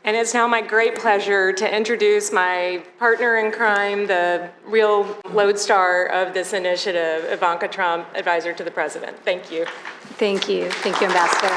And it's now my great pleasure to introduce my partner in crime, the real lodestar of this initiative, Ivanka Trump, advisor to the president. Thank you. Thank you. Thank you, Ambassador.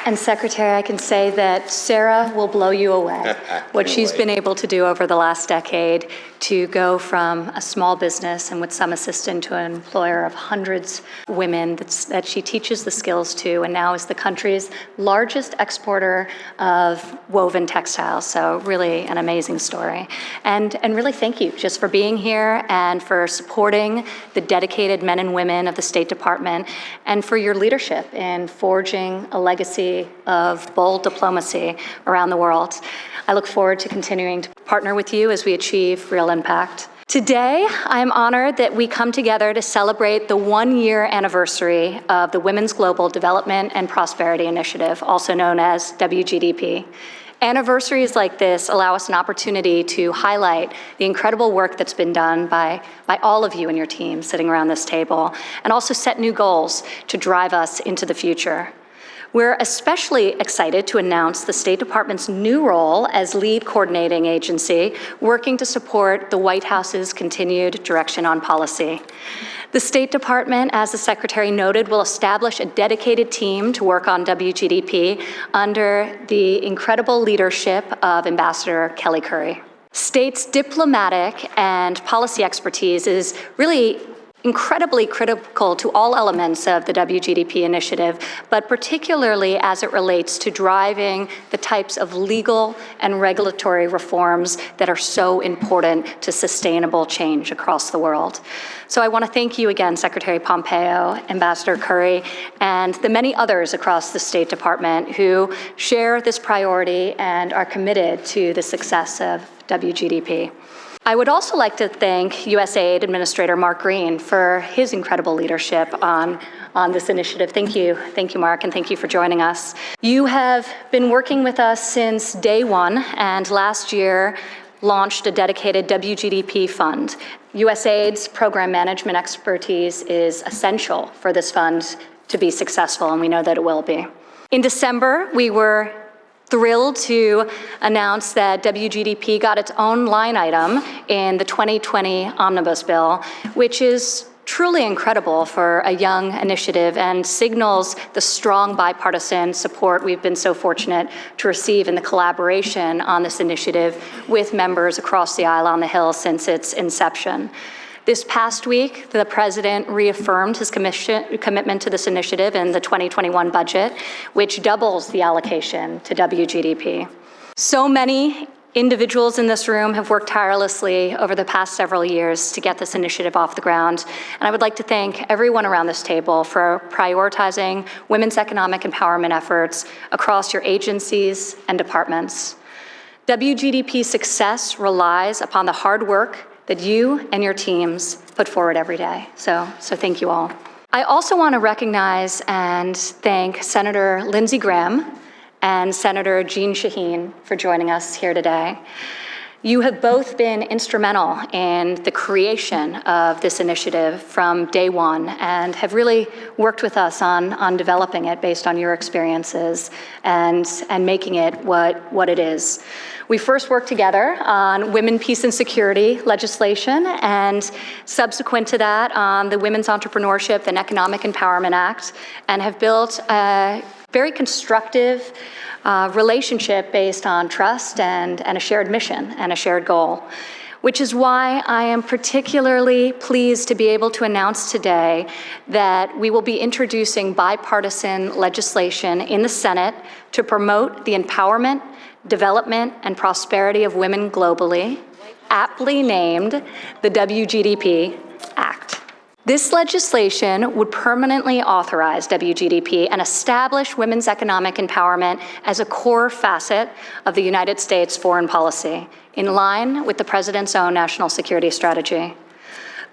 And Secretary, I can say that Sarah will blow you away. What she's been able to do over the last decade to go from a small business and with some assistance to an employer of hundreds of women that she teaches the skills to, and now is the country's largest exporter of woven textiles. So really an amazing story. And really thank you just for being here and for supporting the dedicated men and women of the State Department and for your leadership in forging a legacy of bold diplomacy around the world. I look forward to continuing to partner with you as we achieve real impact. Today, I'm honored that we come together to celebrate the one-year anniversary of the Women's Global Development and Prosperity Initiative, also known as W-GDP. Anniversaries like this allow us an opportunity to highlight the incredible work that's been done by all of you and your team sitting around this table, and also set new goals to drive us into the future. We're especially excited to announce the State Department's new role as lead coordinating agency, working to support the White House's continued direction on policy. The State Department, as the Secretary noted, will establish a dedicated team to work on WGDP under the incredible leadership of Ambassador Kelly Currie. State's diplomatic and policy expertise is really incredibly critical to all elements of the WGDP initiative, but particularly as it relates to driving the types of legal and regulatory reforms that are so important to sustainable change across the world. So I want to thank you again, Secretary Pompeo, Ambassador Currie, and the many others across the State Department who share this priority and are committed to the success of WGDP. I would also like to thank USAID Administrator Mark Green for his incredible leadership on this initiative. Thank you, Mark, and thank you for joining us. You have been working with us since day one, and last year launched a dedicated WGDP fund. USAID's program management expertise is essential for this fund to be successful, and we know that it will be. In December, we were thrilled to announce that WGDP got its own line item in the 2020 Omnibus Bill, which is truly incredible for a young initiative and signals the strong bipartisan support we've been so fortunate to receive in the collaboration on this initiative with members across the aisle on the Hill since its inception. This past week, the President reaffirmed his commitment to this initiative in the 2021 budget, which doubles the allocation to WGDP. So many individuals in this room have worked tirelessly over the past several years to get this initiative off the ground, and I would like to thank everyone around this table for prioritizing women's economic empowerment efforts across your agencies and departments. WGDP success relies upon the hard work that you and your teams put forward every day. So thank you all. I also want to recognize and thank Senator Lindsey Graham and Senator Jeanne Shaheen for joining us here today. You have both been instrumental in the creation of this initiative from day one and have really worked with us on developing it based on your experiences and making it what it is. We first worked together on women, peace, and security legislation, and subsequent to that on the Women's Entrepreneurship and Economic Empowerment Act, and have built a very constructive relationship based on trust and a shared mission and a shared goal, which is why I am particularly pleased to be able to announce today that we will be introducing bipartisan legislation in the Senate to promote the empowerment, development, and prosperity of women globally, aptly named the WGDP Act. This legislation would permanently authorize WGDP and establish women's economic empowerment as a core facet of the United States foreign policy, in line with the President's own national security strategy.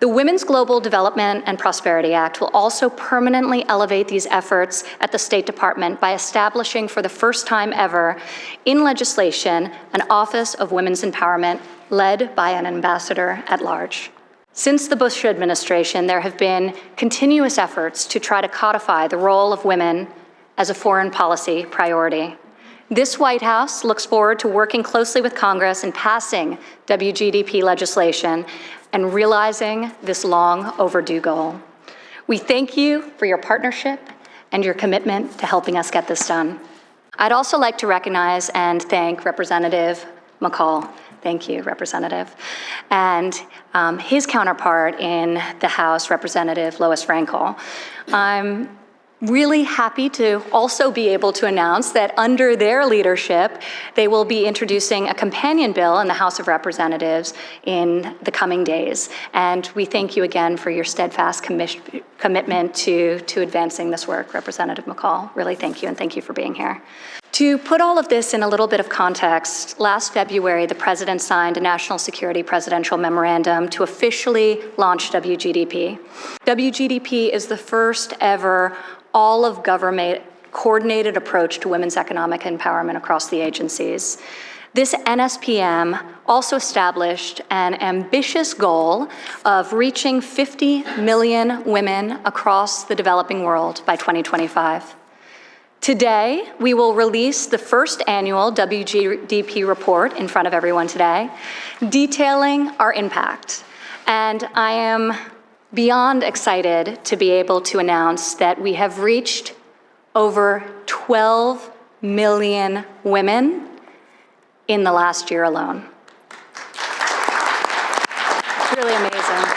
The Women's Global Development and Prosperity Act will also permanently elevate these efforts at the State Department by establishing for the first time ever in legislation an Office of Women's Empowerment led by an ambassador at large. Since the Bush administration, there have been continuous efforts to try to codify the role of women as a foreign policy priority. This White House looks forward to working closely with Congress in passing W-GDP legislation and realizing this long overdue goal. We thank you for your partnership and your commitment to helping us get this done. I'd also like to recognize and thank Representative McCall. Thank you, Representative. And his counterpart in the House, Representative Lois Frankel. I'm really happy to also be able to announce that under their leadership, they will be introducing a companion bill in the House of Representatives in the coming days. And we thank you again for your steadfast commitment to advancing this work, Representative McCall. Really thank you, and thank you for being here. To put all of this in a little bit of context, last February, the President signed a National Security Presidential Memorandum to officially launch W-GDP. W-GDP is the first ever all-of-government coordinated approach to women's economic empowerment across the agencies. This NSPM also established an ambitious goal of reaching 50 million women across the developing world by 2025. Today, we will release the first annual W-GDP report in front of everyone today, detailing our impact. And I am beyond excited to be able to announce that we have reached over 12 million women in the last year alone. It's really amazing.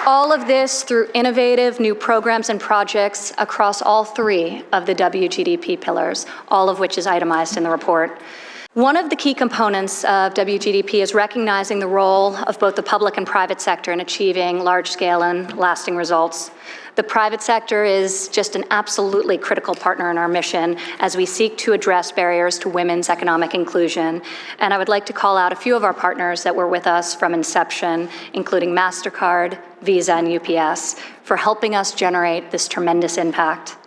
All of this through innovative new programs and projects across all three of the W-GDP pillars, all of which is itemized in the report. One of the key components of W-GDP is recognizing the role of both the public and private sector in achieving large-scale and lasting results. The private sector is just an absolutely critical partner in our mission as we seek to address barriers to women's economic inclusion. And I would like to call out a few of our partners that were with us from inception, including MasterCard, Visa, and UPS, for helping us generate this tremendous impact.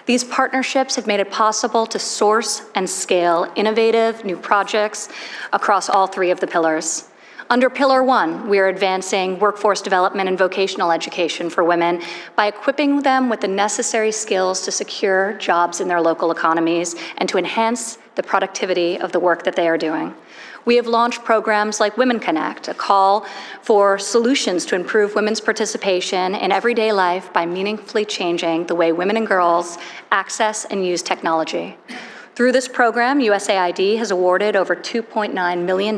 These partnerships have made it possible to source and scale innovative new projects across all three of the pillars. Under Pillar 1, we are advancing workforce development and vocational education for women by equipping them with the necessary skills to secure jobs in their local economies and to enhance the productivity of the work that they are doing. We have launched programs like Women Connect, a call for solutions to improve women's participation in everyday life by meaningfully changing the way women and girls access and use technology. Through this program, USAID has awarded over $2.9 million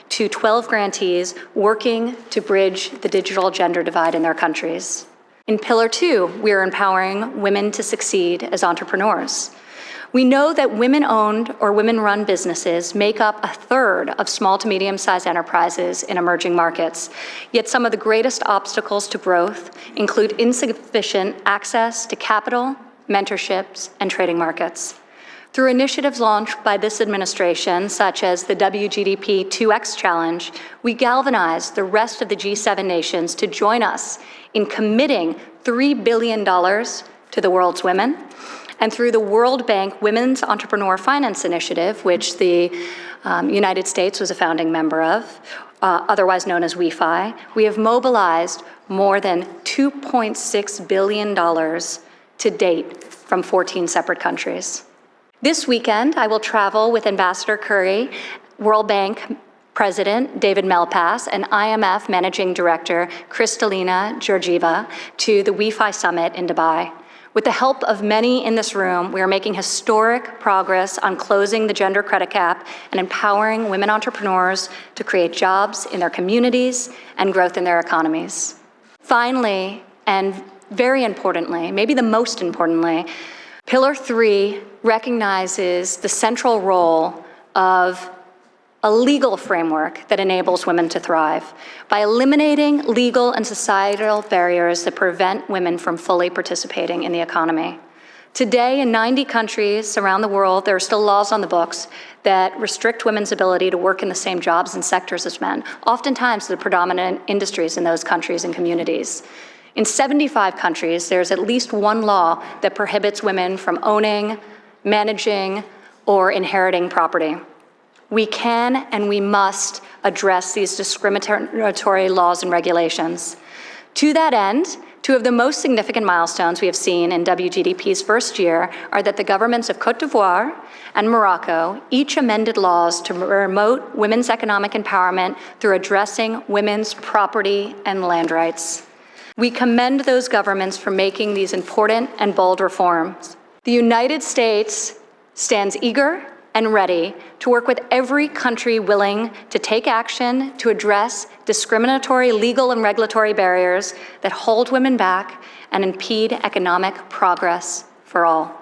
to 12 grantees working to bridge the digital gender divide in their countries. In Pillar 2, we are empowering women to succeed as entrepreneurs. We know that women-owned or women-run businesses make up a third of small to medium-sized enterprises in emerging markets. Yet some of the greatest obstacles to growth include insufficient access to capital, mentorships, and trading markets. Through initiatives launched by this administration, such as the W-GDP 2X Challenge, we galvanized the rest of the G7 nations to join us in committing $3 billion to the world's women. And through the World Bank Women's Entrepreneur Finance Initiative, which the United States was a founding member of, otherwise known as WEFI, we have mobilized more than $2.6 billion to date from 14 separate countries. This weekend, I will travel with Ambassador Curry, World Bank President David Malpass, and IMF Managing Director Kristalina Georgieva to the WEFI Summit in Dubai. With the help of many in this room, we are making historic progress on closing the gender credit gap and empowering women entrepreneurs to create jobs in their communities and growth in their economies. Finally, and very importantly, maybe the most importantly, Pillar 3 recognizes the central role of a legal framework that enables women to thrive by eliminating legal and societal barriers that prevent women from fully participating in the economy. Today, in 90 countries around the world, there are still laws on the books that restrict women's ability to work in the same jobs and sectors as men, oftentimes the predominant industries in those countries and communities. In 75 countries, there's at least one law that prohibits women from owning, managing, or inheriting property. We can and we must address these discriminatory laws and regulations. To that end, Two of the most significant milestones we have seen in W-GDP's first year are that the governments of Côte d'Ivoire and Morocco each amended laws to promote women's economic empowerment through addressing women's property and land rights. We commend those governments for making these important and bold reforms. The United States stands eager and ready to work with every country willing to take action to address discriminatory legal and regulatory barriers that hold women back and impede economic progress for all.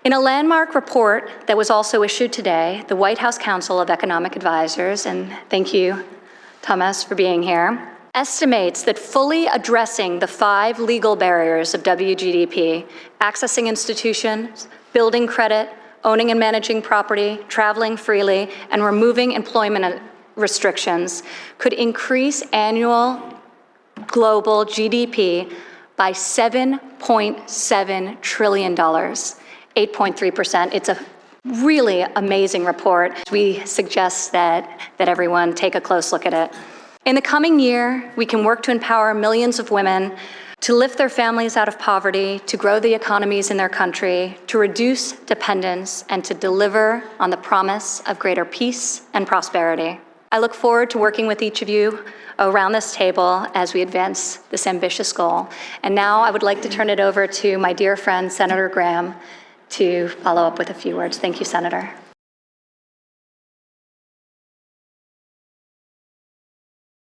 In a landmark report that was also issued today, the White House Council of Economic Advisors, and thank you, Thomas, for being here, estimates that fully addressing the 5 legal barriers of W-GDP, accessing institutions, building credit, owning and managing property, traveling freely, and removing employment restrictions could increase annual global GDP by $7.7 trillion, 8.3%. It's a really amazing report. We suggest that everyone take a close look at it. In the coming year, we can work to empower millions of women to lift their families out of poverty, to grow the economies in their country, to reduce dependence, and to deliver on the promise of greater peace and prosperity. I look forward to working with each of you around this table as we advance this ambitious goal. And now I would like to turn it over to my dear friend, Senator Graham, to follow up with a few words. Thank you, Senator.